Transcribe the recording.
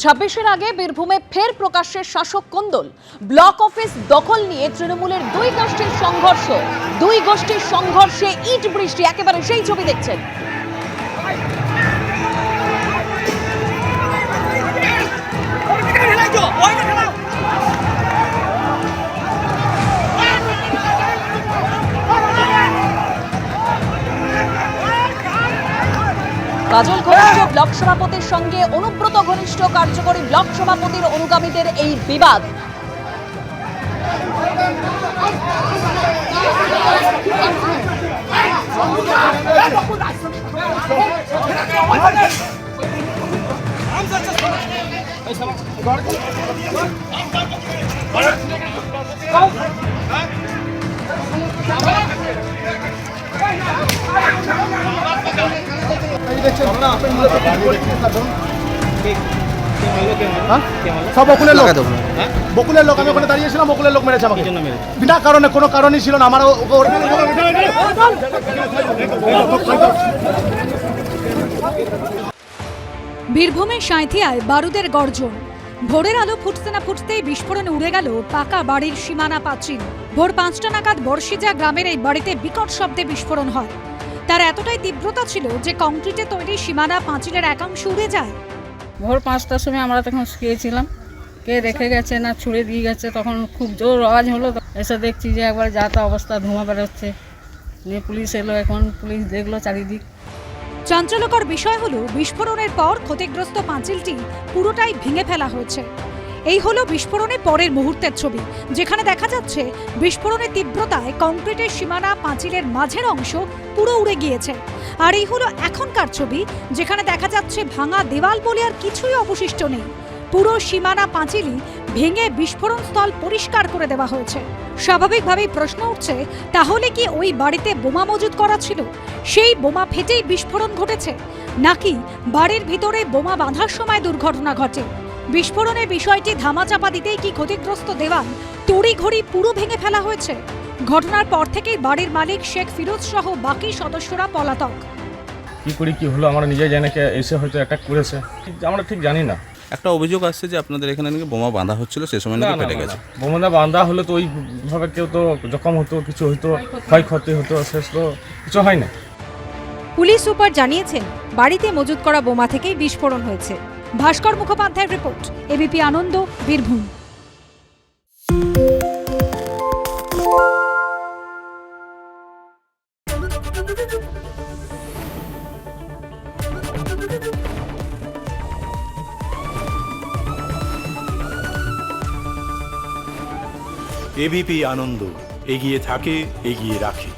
26-এর আগে বীরভূমে ফের প্রকাশ্যে শাসক কোন্দল। ব্লক অফিস দখল নিয়ে তৃণমূলের দুই গোষ্ঠীর সংঘর্ষে ইট বৃষ্টি, একেবারে সেই ছবি দেখছেন। কাজল ঘনিষ্ঠ ব্লক সভাপতির সঙ্গে অনুব্রত ঘনিষ্ঠ কার্যকরী ব্লক সভাপতির অনুগামীদের এই বিবাদ। সব বকুলের লোক, আমি ওখানে দাঁড়িয়েছিলাম, বকুলের লোক মেরেছে আমাকে বিনা কারণে, কোনো কারণই ছিল না। আমার বীরভূমের সাঁইথিয়ায় বারুদের গর্জন। ভোরের আলো ফুটতে না ফুটতেই বিস্ফোরণে উড়ে গেল পাকা বাড়ির সীমানা পাঁচিল। ভোর 5টা নাগাদ বর্ষিজা গ্রামের এই বাড়িতে বিকট শব্দে বিস্ফোরণ হয়। তার এতটাই তীব্রতা ছিল যে কংক্রিটে তৈরি সীমানা পাঁচিলের একাংশ উড়ে যায়। ভোর 5টার সময় আমরা তখন শুয়েছিলাম, কে রেখে গেছে না ছুঁড়ে দিয়ে গেছে, তখন খুব জোর আওয়াজ হলো। এসে দেখছি যে একবার যা তা অবস্থা, ধোঁয়া বেরোচ্ছে। নিয়ে পুলিশ এলো, এখন পুলিশ দেখলো চারিদিক। চাঞ্চল্যকর বিষয় হলো বিস্ফোরণের পর ক্ষতিগ্রস্ত পাঁচিলটি পুরোটাই ভেঙে ফেলা হয়েছে। এই হলো বিস্ফোরণের পরের মুহূর্তের ছবি, যেখানে দেখা যাচ্ছে বিস্ফোরণের তীব্রতায় কংক্রিটের সীমানা পাঁচিলের মাঝের অংশ পুরো উড়ে গিয়েছে। আর এই হলো এখনকার ছবি, যেখানে দেখা যাচ্ছে ভাঙা দেওয়াল বলে আর কিছুই অবশিষ্ট নেই। পুরো সীমানা পাঁচিলই ভেঙে বিস্ফোরণ স্থল পরিষ্কার করে দেওয়া হয়েছে। স্বাভাবিকভাবেই প্রশ্ন উঠছে, তাহলে কি ওই বাড়িতে বোমা মজুত করা ছিল? সেই বোমা ফেটেই বিস্ফোরণ ঘটেছে, নাকি বাড়ির ভিতরে বোমা বাঁধার সময় দুর্ঘটনা ঘটে? বিস্ফোরণের বিষয়টি ধামাচাপা দিতেই কি ক্ষতিগ্রস্ত দেওয়াল তড়িঘড়ি পুরো ভেঙে ফেলা হয়েছে? ঘটনার পর থেকেই বাড়ির মালিক শেখ ফিরোজ সহ বাকি সদস্যরা পলাতক। কি করি কি হলো আমরা নিজে জানি, এসে হয়তো অ্যাটাক করেছে, আমরা ঠিক জানি না। একটা অভিযোগ আসছে যে আপনাদের এখানে নাকি বোমা বাঁধা হচ্ছিল, সে সময় নাকি ফেটে গেছে। বোমা বাঁধা হলে তো ওইভাবে কেউ তো জখম হতো, কিছু হতো, ক্ষয়ক্ষতি হতো, শেষ তো কিছু হয় না। পুলিশ সুপার জানিয়েছেন, বাড়িতে মজুত করা বোমা থেকেই বিস্ফোরণ হয়েছে। ভাস্কর মুখোপাধ্যায়ের রিপোর্ট, এবিপি আনন্দ, বীরভূম। এবিপি আনন্দ, এগিয়ে থাকে, এগিয়ে রাখে।